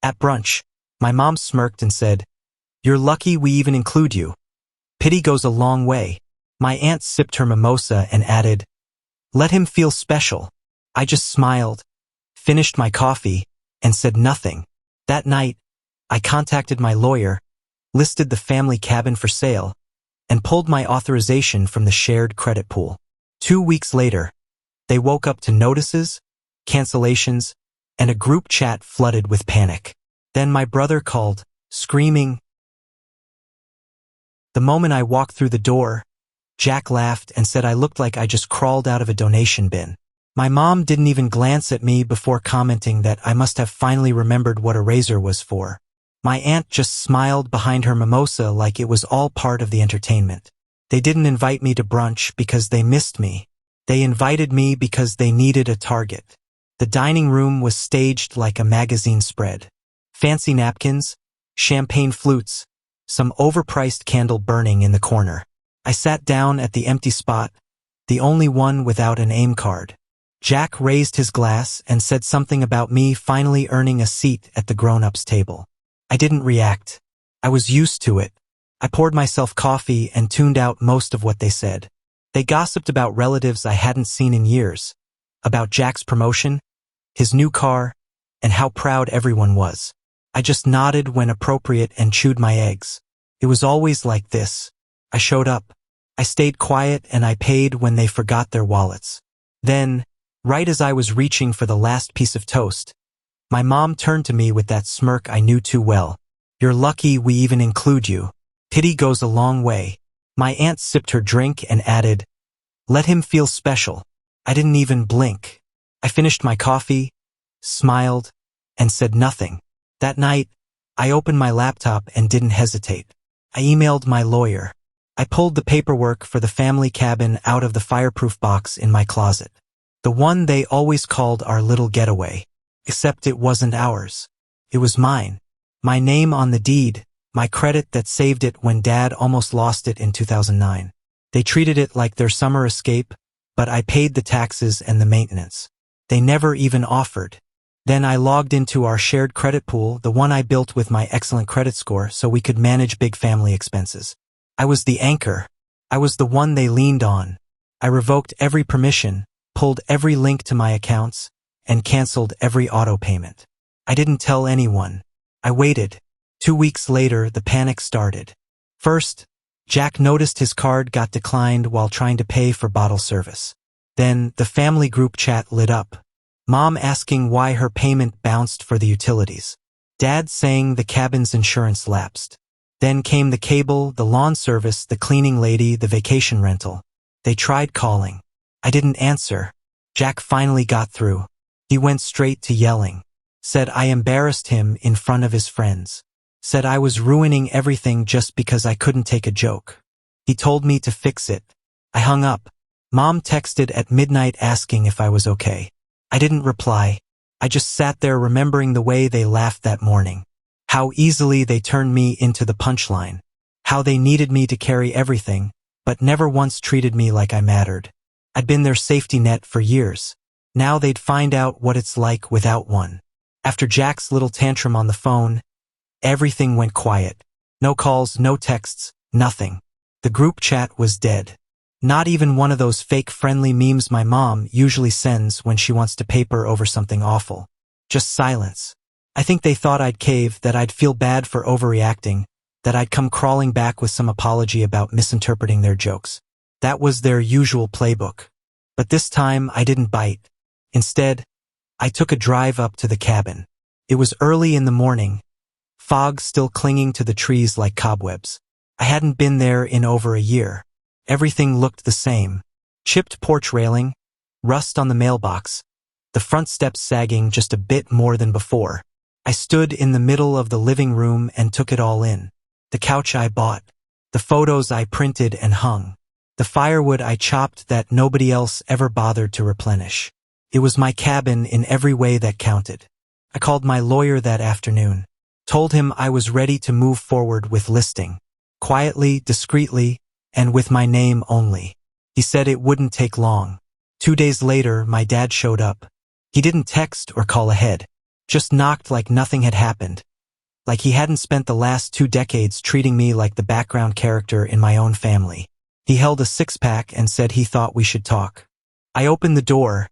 At brunch, my mom smirked and said, "You're lucky we even include you. Pity goes a long way." My aunt sipped her mimosa and added, "Let him feel special." I just smiled, finished my coffee, and said nothing. That night, I contacted my lawyer, listed the family cabin for sale, and pulled my authorization from the shared credit pool. 2 weeks later, they woke up to notices, cancellations, and a group chat flooded with panic. Then my brother called, screaming. The moment I walked through the door, Jack laughed and said I looked like I just crawled out of a donation bin. My mom didn't even glance at me before commenting that I must have finally remembered what a razor was for. My aunt just smiled behind her mimosa like it was all part of the entertainment. They didn't invite me to brunch because they missed me. They invited me because they needed a target. The dining room was staged like a magazine spread. Fancy napkins, champagne flutes, some overpriced candle burning in the corner. I sat down at the empty spot, the only one without an aim card. Jack raised his glass and said something about me finally earning a seat at the grown-ups table. I didn't react. I was used to it. I poured myself coffee and tuned out most of what they said. They gossiped about relatives I hadn't seen in years, about Jack's promotion, his new car, and how proud everyone was. I just nodded when appropriate and chewed my eggs. It was always like this. I showed up. I stayed quiet and I paid when they forgot their wallets. Then, right as I was reaching for the last piece of toast, my mom turned to me with that smirk I knew too well. "You're lucky we even include you. Pity goes a long way." My aunt sipped her drink and added, "Let him feel special." I didn't even blink. I finished my coffee, smiled, and said nothing. That night, I opened my laptop and didn't hesitate. I emailed my lawyer. I pulled the paperwork for the family cabin out of the fireproof box in my closet. The one they always called our little getaway. Except it wasn't ours. It was mine. My name on the deed, my credit that saved it when Dad almost lost it in 2009. They treated it like their summer escape, but I paid the taxes and the maintenance. They never even offered. Then I logged into our shared credit pool, the one I built with my excellent credit score so we could manage big family expenses. I was the anchor. I was the one they leaned on. I revoked every permission, pulled every link to my accounts, and canceled every auto payment. I didn't tell anyone. I waited. 2 weeks later, the panic started. First, Jack noticed his card got declined while trying to pay for bottle service. Then, the family group chat lit up. Mom asking why her payment bounced for the utilities. Dad saying the cabin's insurance lapsed. Then came the cable, the lawn service, the cleaning lady, the vacation rental. They tried calling. I didn't answer. Jack finally got through. He went straight to yelling. Said I embarrassed him in front of his friends. Said I was ruining everything just because I couldn't take a joke. He told me to fix it. I hung up. Mom texted at midnight asking if I was okay. I didn't reply. I just sat there remembering the way they laughed that morning. How easily they turned me into the punchline. How they needed me to carry everything, but never once treated me like I mattered. I'd been their safety net for years. Now they'd find out what it's like without one. After Jack's little tantrum on the phone, everything went quiet. No calls, no texts, nothing. The group chat was dead. Not even one of those fake friendly memes my mom usually sends when she wants to paper over something awful. Just silence. I think they thought I'd cave, that I'd feel bad for overreacting, that I'd come crawling back with some apology about misinterpreting their jokes. That was their usual playbook. But this time I didn't bite. Instead, I took a drive up to the cabin. It was early in the morning, fog still clinging to the trees like cobwebs. I hadn't been there in over a year. Everything looked the same. Chipped porch railing, rust on the mailbox, the front steps sagging just a bit more than before. I stood in the middle of the living room and took it all in. The couch I bought, the photos I printed and hung, the firewood I chopped that nobody else ever bothered to replenish. It was my cabin in every way that counted. I called my lawyer that afternoon, told him I was ready to move forward with listing. Quietly, discreetly, and with my name only. He said it wouldn't take long. 2 days later, my dad showed up. He didn't text or call ahead. Just knocked like nothing had happened. Like he hadn't spent the last 2 decades treating me like the background character in my own family. He held a six-pack and said he thought we should talk. I opened the door,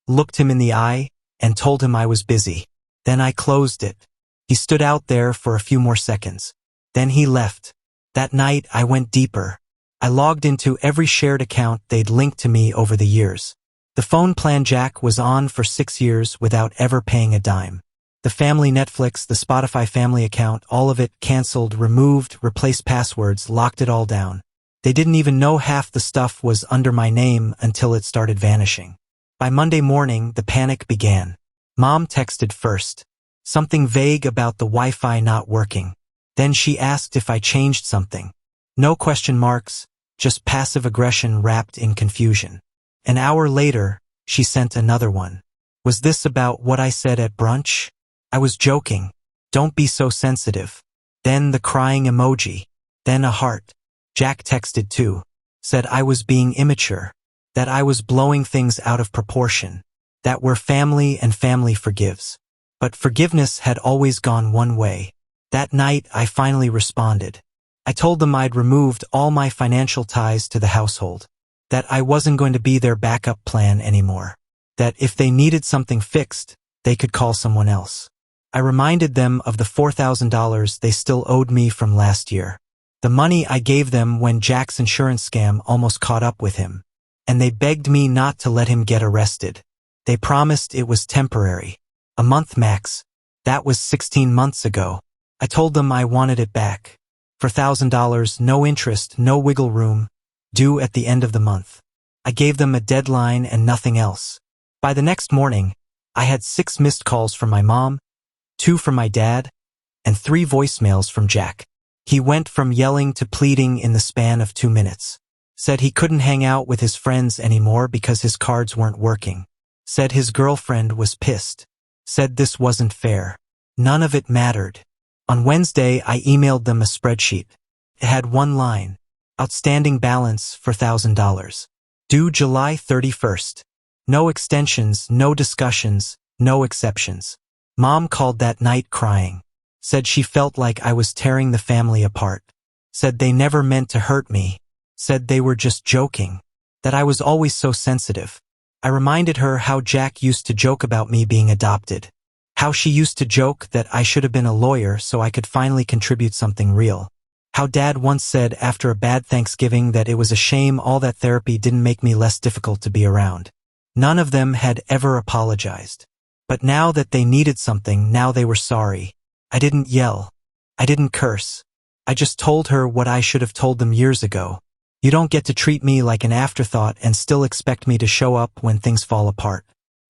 looked him in the eye, and told him I was busy. Then I closed it. He stood out there for a few more seconds. Then he left. That night, I went deeper. I logged into every shared account they'd linked to me over the years. The phone plan Jack was on for 6 years without ever paying a dime. The family Netflix, the Spotify family account, all of it canceled, removed, replaced passwords, locked it all down. They didn't even know half the stuff was under my name until it started vanishing. By Monday morning, the panic began. Mom texted first. Something vague about the Wi-Fi not working. Then she asked if I changed something. No question marks, just passive aggression wrapped in confusion. An hour later, she sent another one. Was this about what I said at brunch? I was joking. Don't be so sensitive. Then the crying emoji. Then a heart. Jack texted too. Said I was being immature. That I was blowing things out of proportion. That we're family and family forgives. But forgiveness had always gone one way. That night, I finally responded. I told them I'd removed all my financial ties to the household. That I wasn't going to be their backup plan anymore. That if they needed something fixed, they could call someone else. I reminded them of the $4,000 they still owed me from last year. The money I gave them when Jack's insurance scam almost caught up with him. And they begged me not to let him get arrested. They promised it was temporary. A month max. That was 16 months ago. I told them I wanted it back. For $1,000, no interest, no wiggle room, due at the end of the month. I gave them a deadline and nothing else. By the next morning, I had 6 missed calls from my mom, 2 from my dad, and 3 voicemails from Jack. He went from yelling to pleading in the span of 2 minutes. Said he couldn't hang out with his friends anymore because his cards weren't working. Said his girlfriend was pissed. Said this wasn't fair. None of it mattered. On Wednesday, I emailed them a spreadsheet. It had one line. Outstanding balance for $1,000. Due July 31st. No extensions, no discussions, no exceptions. Mom called that night crying. Said she felt like I was tearing the family apart. Said they never meant to hurt me. Said they were just joking. That I was always so sensitive. I reminded her how Jack used to joke about me being adopted. How she used to joke that I should have been a lawyer so I could finally contribute something real. How Dad once said after a bad Thanksgiving that it was a shame all that therapy didn't make me less difficult to be around. None of them had ever apologized. But now that they needed something, now they were sorry. I didn't yell. I didn't curse. I just told her what I should have told them years ago. You don't get to treat me like an afterthought and still expect me to show up when things fall apart.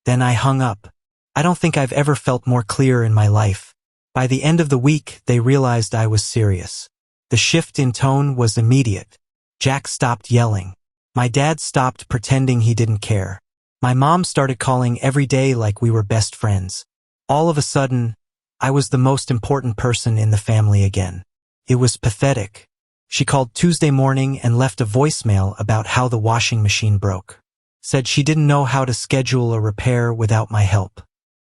Then I hung up. I don't think I've ever felt more clear in my life. By the end of the week, they realized I was serious. The shift in tone was immediate. Jack stopped yelling. My dad stopped pretending he didn't care. My mom started calling every day like we were best friends. All of a sudden, I was the most important person in the family again. It was pathetic. She called Tuesday morning and left a voicemail about how the washing machine broke. Said she didn't know how to schedule a repair without my help.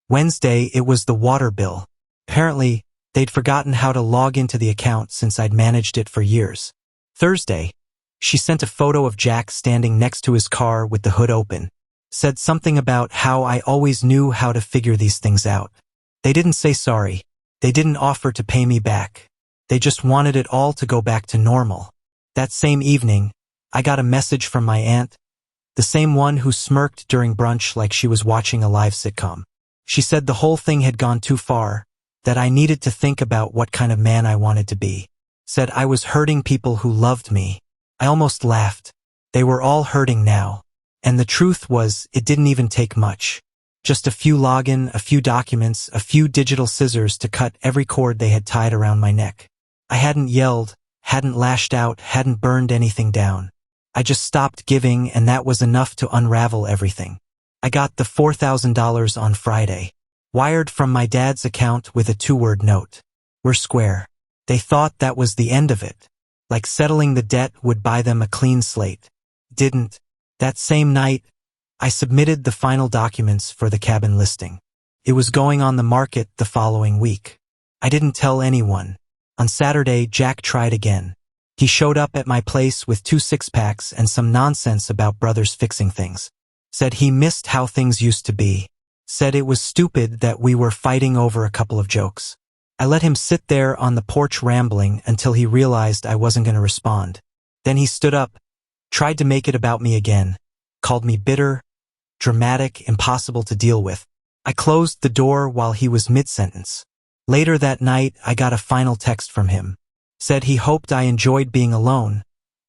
Wednesday, it was the water bill. Apparently, they'd forgotten how to log into the account since I'd managed it for years. Thursday, she sent a photo of Jack standing next to his car with the hood open. Said something about how I always knew how to figure these things out. They didn't say sorry. They didn't offer to pay me back. They just wanted it all to go back to normal. That same evening, I got a message from my aunt, the same one who smirked during brunch like she was watching a live sitcom. She said the whole thing had gone too far, that I needed to think about what kind of man I wanted to be. Said I was hurting people who loved me. I almost laughed. They were all hurting now. And the truth was, it didn't even take much. Just a few login, a few documents, a few digital scissors to cut every cord they had tied around my neck. I hadn't yelled, hadn't lashed out, hadn't burned anything down. I just stopped giving, and that was enough to unravel everything. I got the $4,000 on Friday, wired from my dad's account with a 2-word note. We're square. They thought that was the end of it. Like settling the debt would buy them a clean slate. Didn't. That same night, I submitted the final documents for the cabin listing. It was going on the market the following week. I didn't tell anyone. On Saturday, Jack tried again. He showed up at my place with 2 six-packs and some nonsense about brothers fixing things. Said he missed how things used to be. Said it was stupid that we were fighting over a couple of jokes. I let him sit there on the porch rambling until he realized I wasn't going to respond. Then he stood up, tried to make it about me again, called me bitter, dramatic, impossible to deal with. I closed the door while he was mid-sentence. Later that night, I got a final text from him. Said he hoped I enjoyed being alone,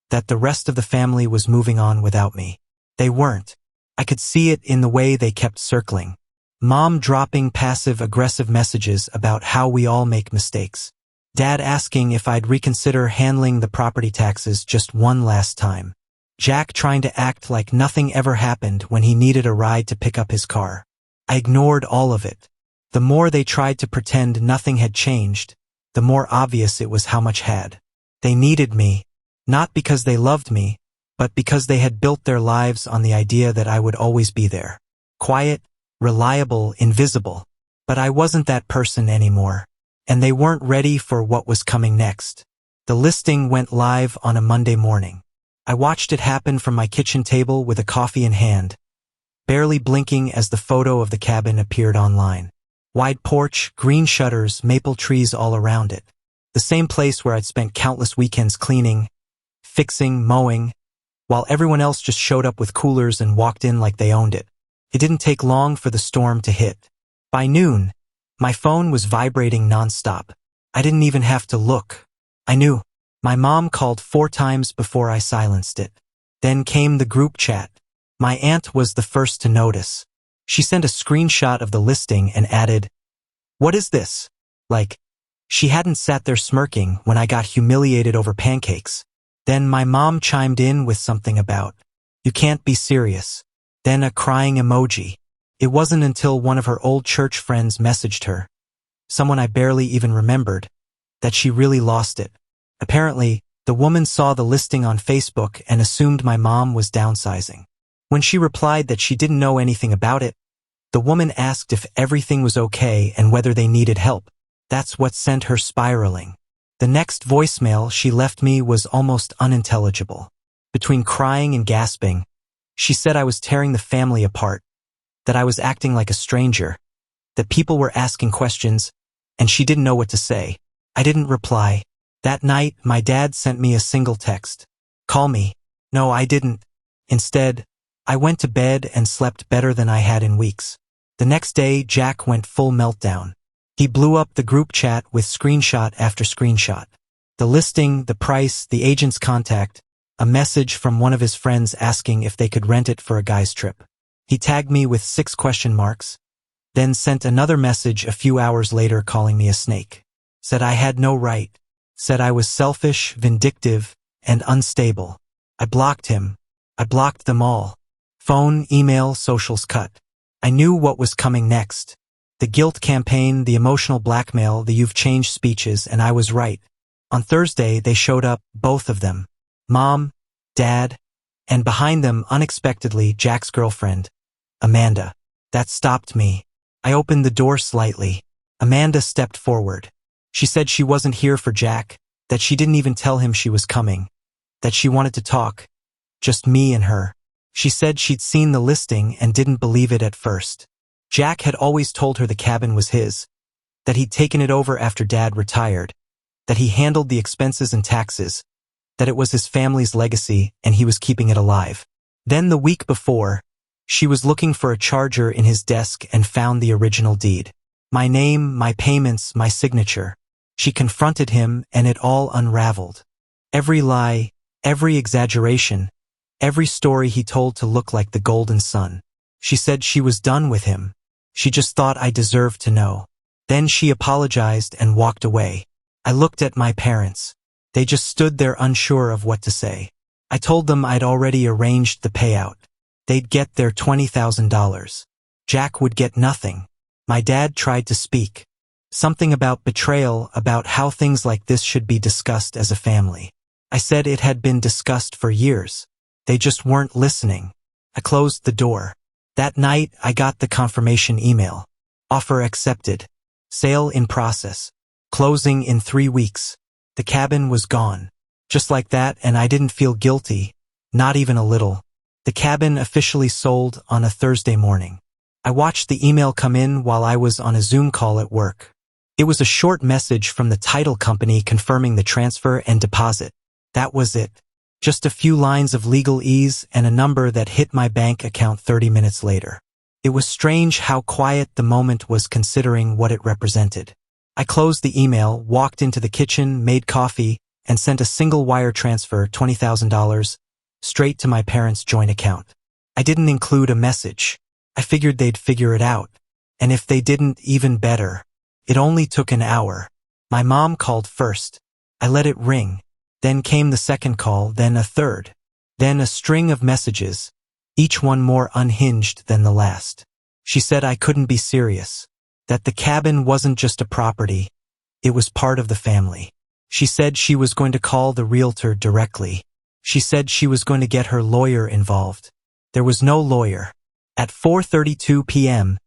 that the rest of the family was moving on without me. They weren't. I could see it in the way they kept circling. Mom dropping passive-aggressive messages about how we all make mistakes. Dad asking if I'd reconsider handling the property taxes just one last time. Jack trying to act like nothing ever happened when he needed a ride to pick up his car. I ignored all of it. The more they tried to pretend nothing had changed, the more obvious it was how much had. They needed me, not because they loved me, but because they had built their lives on the idea that I would always be there. Quiet, reliable, invisible. But I wasn't that person anymore, and they weren't ready for what was coming next. The listing went live on a Monday morning. I watched it happen from my kitchen table with a coffee in hand, barely blinking as the photo of the cabin appeared online. Wide porch, green shutters, maple trees all around it. The same place where I'd spent countless weekends cleaning, fixing, mowing, while everyone else just showed up with coolers and walked in like they owned it. It didn't take long for the storm to hit. By noon, my phone was vibrating nonstop. I didn't even have to look. I knew. My mom called 4 times before I silenced it. Then came the group chat. My aunt was the first to notice. She sent a screenshot of the listing and added, "What is this?" Like, she hadn't sat there smirking when I got humiliated over pancakes. Then my mom chimed in with something about, "You can't be serious." Then a crying emoji. It wasn't until one of her old church friends messaged her, someone I barely even remembered, that she really lost it. Apparently, the woman saw the listing on Facebook and assumed my mom was downsizing. When she replied that she didn't know anything about it, the woman asked if everything was okay and whether they needed help. That's what sent her spiraling. The next voicemail she left me was almost unintelligible. Between crying and gasping, she said I was tearing the family apart, that I was acting like a stranger, that people were asking questions, and she didn't know what to say. I didn't reply. That night, my dad sent me a single text. "Call me." No, I didn't. Instead, I went to bed and slept better than I had in weeks. The next day, Jack went full meltdown. He blew up the group chat with screenshot after screenshot. The listing, the price, the agent's contact, a message from one of his friends asking if they could rent it for a guy's trip. He tagged me with 6 question marks, then sent another message a few hours later calling me a snake. Said I had no right. Said I was selfish, vindictive, and unstable. I blocked him. I blocked them all. Phone, email, socials cut. I knew what was coming next. The guilt campaign, the emotional blackmail, the "you've changed" speeches, and I was right. On Thursday, they showed up, both of them. Mom, Dad, and behind them, unexpectedly, Jack's girlfriend, Amanda. That stopped me. I opened the door slightly. Amanda stepped forward. She said she wasn't here for Jack, that she didn't even tell him she was coming, that she wanted to talk, just me and her. She said she'd seen the listing and didn't believe it at first. Jack had always told her the cabin was his, that he'd taken it over after Dad retired, that he handled the expenses and taxes, that it was his family's legacy and he was keeping it alive. Then the week before, she was looking for a charger in his desk and found the original deed. My name, my payments, my signature. She confronted him and it all unraveled. Every lie, every exaggeration, every story he told to look like the golden sun. She said she was done with him. She just thought I deserved to know. Then she apologized and walked away. I looked at my parents. They just stood there unsure of what to say. I told them I'd already arranged the payout. They'd get their $20,000. Jack would get nothing. My dad tried to speak. Something about betrayal, about how things like this should be discussed as a family. I said it had been discussed for years. They just weren't listening. I closed the door. That night, I got the confirmation email. Offer accepted. Sale in process. Closing in 3 weeks. The cabin was gone. Just like that, and I didn't feel guilty. Not even a little. The cabin officially sold on a Thursday morning. I watched the email come in while I was on a Zoom call at work. It was a short message from the title company confirming the transfer and deposit. That was it. Just a few lines of legalese and a number that hit my bank account 30 minutes later. It was strange how quiet the moment was considering what it represented. I closed the email, walked into the kitchen, made coffee, and sent a single wire transfer, $20,000, straight to my parents' joint account. I didn't include a message. I figured they'd figure it out. And if they didn't, even better. It only took an hour. My mom called first. I let it ring. Then came the second call, then a third. Then a string of messages, each one more unhinged than the last. She said I couldn't be serious. That the cabin wasn't just a property. It was part of the family. She said she was going to call the realtor directly. She said she was going to get her lawyer involved. There was no lawyer. At 4:32 p.m.,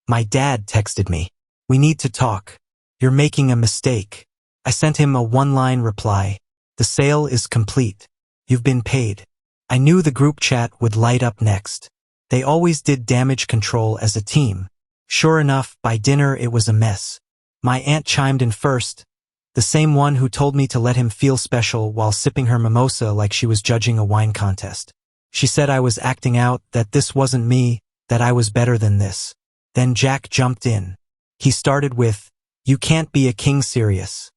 my dad texted me. We need to talk. You're making a mistake. I sent him a one-line reply. The sale is complete. You've been paid. I knew the group chat would light up next. They always did damage control as a team. Sure enough, by dinner it was a mess. My aunt chimed in first, the same one who told me to let him feel special while sipping her mimosa like she was judging a wine contest. She said I was acting out, that this wasn't me, that I was better than this. Then Jack jumped in. He started with, "You can't be a king serious,"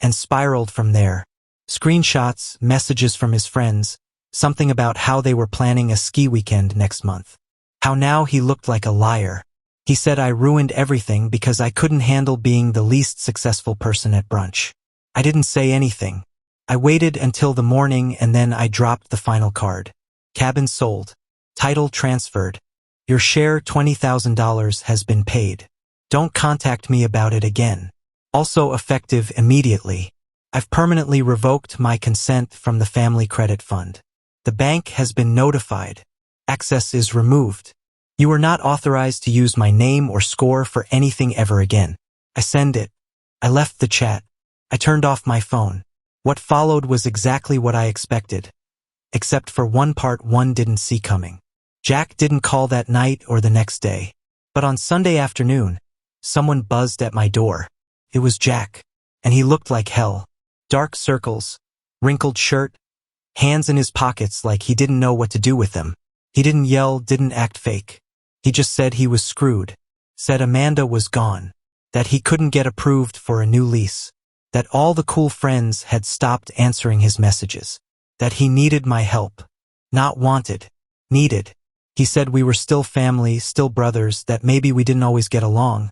and spiraled from there. Screenshots, messages from his friends, something about how they were planning a ski weekend next month. How now he looked like a liar. He said I ruined everything because I couldn't handle being the least successful person at brunch. I didn't say anything. I waited until the morning and then I dropped the final card. Cabin sold. Title transferred. Your share $20,000 has been paid. Don't contact me about it again. Also effective immediately. I've permanently revoked my consent from the family credit fund. The bank has been notified. Access is removed. You are not authorized to use my name or score for anything ever again. I send it. I left the chat. I turned off my phone. What followed was exactly what I expected. Except for one part one didn't see coming. Jack didn't call that night or the next day. But on Sunday afternoon, someone buzzed at my door. It was Jack. And he looked like hell. Dark circles, wrinkled shirt, hands in his pockets like he didn't know what to do with them. He didn't yell, didn't act fake. He just said he was screwed. Said Amanda was gone. That he couldn't get approved for a new lease. That all the cool friends had stopped answering his messages. That he needed my help. Not wanted. Needed. He said we were still family, still brothers, that maybe we didn't always get along,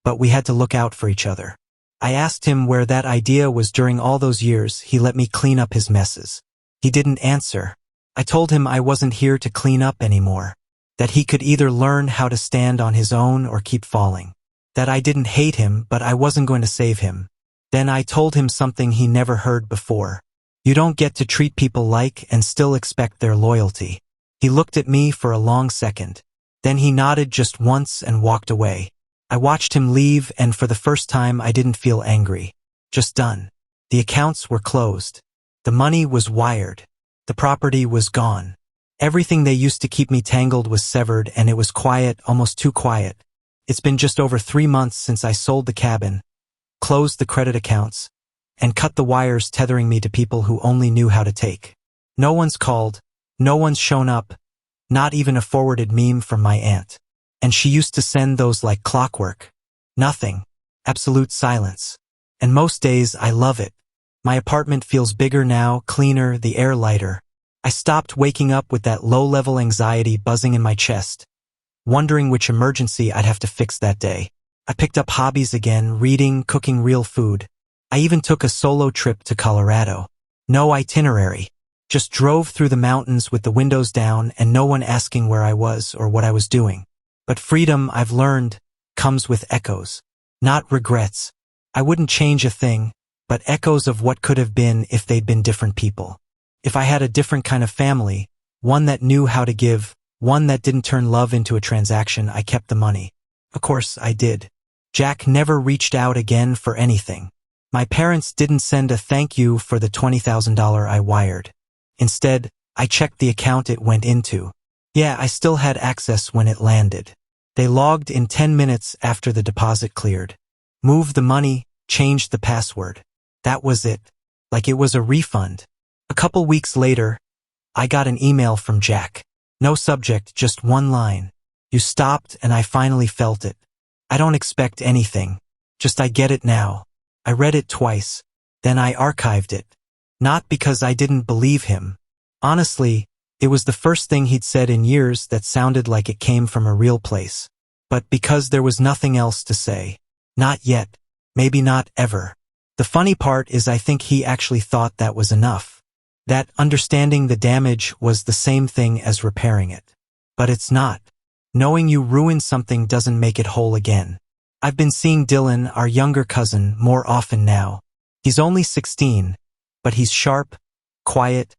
but we had to look out for each other. I asked him where that idea was during all those years he let me clean up his messes. He didn't answer. I told him I wasn't here to clean up anymore. That he could either learn how to stand on his own or keep falling. That I didn't hate him, but I wasn't going to save him. Then I told him something he never heard before. You don't get to treat people like and still expect their loyalty. He looked at me for a long second. Then he nodded just once and walked away. I watched him leave, and for the first time I didn't feel angry. Just done. The accounts were closed. The money was wired. The property was gone. Everything they used to keep me tangled was severed, and it was quiet, almost too quiet. It's been just over 3 months since I sold the cabin, closed the credit accounts, and cut the wires tethering me to people who only knew how to take. No one's called. No one's shown up. Not even a forwarded meme from my aunt. And she used to send those like clockwork. Nothing. Absolute silence. And most days I love it. My apartment feels bigger now, cleaner, the air lighter. I stopped waking up with that low-level anxiety buzzing in my chest, wondering which emergency I'd have to fix that day. I picked up hobbies again, reading, cooking real food. I even took a solo trip to Colorado. No itinerary. Just drove through the mountains with the windows down and no one asking where I was or what I was doing. But freedom, I've learned, comes with echoes. Not regrets. I wouldn't change a thing, but echoes of what could have been if they'd been different people. If I had a different kind of family, one that knew how to give, one that didn't turn love into a transaction, I kept the money. Of course I did. Jack never reached out again for anything. My parents didn't send a thank you for the $20,000 I wired. Instead, I checked the account it went into. Yeah, I still had access when it landed. They logged in 10 minutes after the deposit cleared. Moved the money, changed the password. That was it. Like it was a refund. A couple weeks later, I got an email from Jack. No subject, just one line. You stopped and I finally felt it. I don't expect anything. Just I get it now. I read it twice. Then I archived it. Not because I didn't believe him. Honestly, it was the first thing he'd said in years that sounded like it came from a real place. But because there was nothing else to say. Not yet. Maybe not ever. The funny part is I think he actually thought that was enough. That understanding the damage was the same thing as repairing it. But it's not. Knowing you ruined something doesn't make it whole again. I've been seeing Dylan, our younger cousin, more often now. He's only 16, but he's sharp, quiet,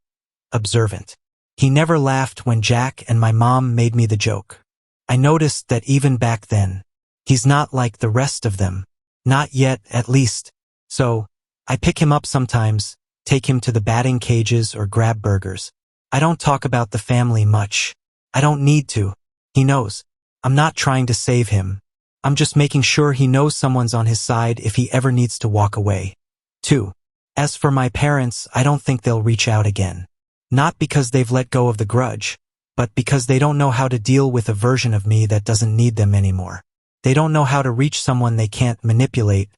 observant. He never laughed when Jack and my mom made me the joke. I noticed that even back then, he's not like the rest of them. Not yet, at least. So, I pick him up sometimes, take him to the batting cages or grab burgers. I don't talk about the family much. I don't need to. He knows. I'm not trying to save him. I'm just making sure he knows someone's on his side if he ever needs to walk away. 2. As for my parents, I don't think they'll reach out again. Not because they've let go of the grudge, but because they don't know how to deal with a version of me that doesn't need them anymore. They don't know how to reach someone they can't manipulate,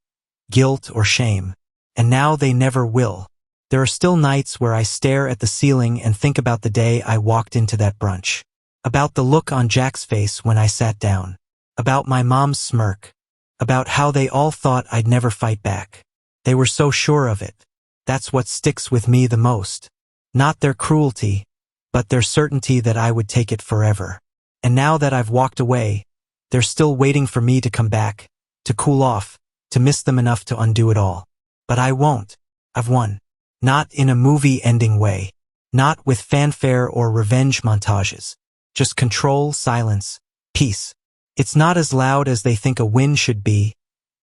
guilt or shame. And now they never will. There are still nights where I stare at the ceiling and think about the day I walked into that brunch. About the look on Jack's face when I sat down. About my mom's smirk. About how they all thought I'd never fight back. They were so sure of it. That's what sticks with me the most. Not their cruelty, but their certainty that I would take it forever. And now that I've walked away, they're still waiting for me to come back, to cool off, to miss them enough to undo it all. But I won't. I've won. Not in a movie-ending way. Not with fanfare or revenge montages. Just control, silence, peace. It's not as loud as they think a win should be,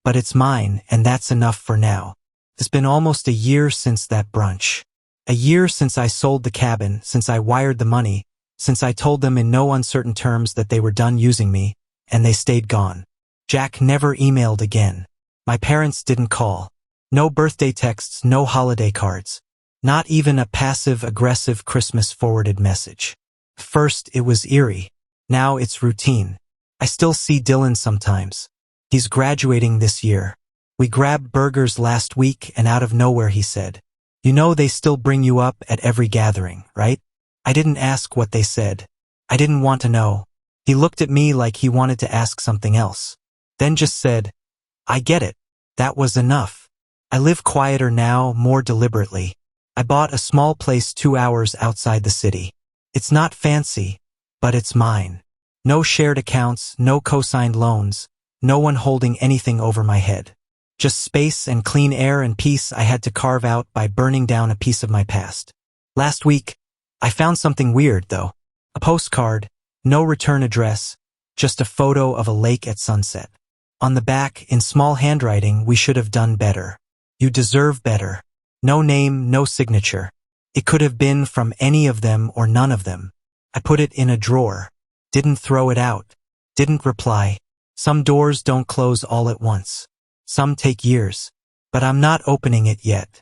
but it's mine, and that's enough for now. It's been almost a year since that brunch. A year since I sold the cabin, since I wired the money, since I told them in no uncertain terms that they were done using me, and they stayed gone. Jack never emailed again. My parents didn't call. No birthday texts, no holiday cards. Not even a passive-aggressive Christmas forwarded message. First, it was eerie. Now it's routine. I still see Dylan sometimes. He's graduating this year. We grabbed burgers last week and out of nowhere he said, "You know they still bring you up at every gathering, right?" I didn't ask what they said. I didn't want to know. He looked at me like he wanted to ask something else. Then just said, "I get it." That was enough. I live quieter now, more deliberately. I bought a small place 2 hours outside the city. It's not fancy, but it's mine. No shared accounts, no co-signed loans, no one holding anything over my head. Just space and clean air and peace I had to carve out by burning down a piece of my past. Last week, I found something weird, though. A postcard, no return address, just a photo of a lake at sunset. On the back, in small handwriting, "We should have done better. You deserve better." No name, no signature. It could have been from any of them or none of them. I put it in a drawer. Didn't throw it out. Didn't reply. Some doors don't close all at once. Some take years. But I'm not opening it yet.